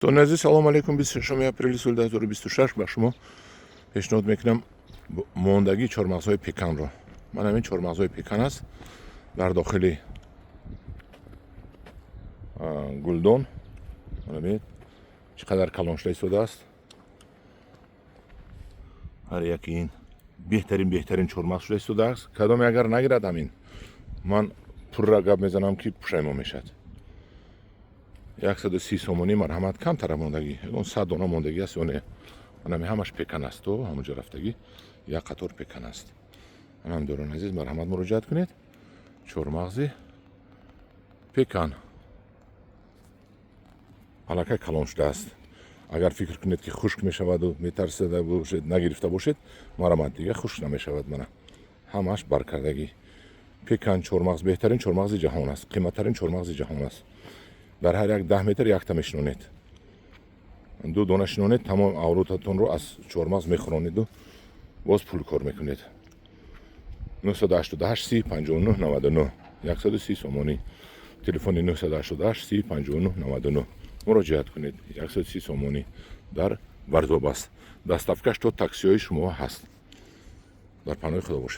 Доназӣ салом алейкум. 26 апрели соли 2026 ба шумо пешниҳод мекунам мондагии чормағзҳои пеканро. Ман ҳамин чормағзҳои пекан аст дар дохили гулдон. Бинед чӣ қадар калон шуда истодааст. ҳар яки ин беҳтарин чормағз шуда истодааст. Кадоме агар нагирад ҳамин, ман пурра гап мезанам ки пушаймон мешавад. 130 сомонӣ марҳамат камтара мондагӣ, 100 дона мондагӣ аст ё не. Манами ҳамаш пекан аст, то ҳамонҷо рафтагӣ як қатор пекан аст. Ҳамдорон азиз, марҳамат муроҷиат кунед. Чормағзи пекан аллакай калон шудааст. Агар фикр кунед ки хушк мешаваду метарсида бошед, нагирифта бошед, марҳамат, дига хушк намешавад. Мана ҳамаш баркардагӣ пекан чормағз беҳтарин чормағзи ҷаҳон аст, қиматтарин чормағзи ҷаҳон аст. дар ҳар як 10 метр якта мешинонед. 2 дона шинонед, тамом авротатонро аз чормағз мехӯронеду боз пул кор мекунед. 988 30 59 99 130 сомонӣ. Телефони 988 30 59 99 муроҷиат кунед. 130 сомонӣ дар Вардоб аст. Доставкаш то таксиҳои шумо ҳаст. дар паноҳи худо бошед.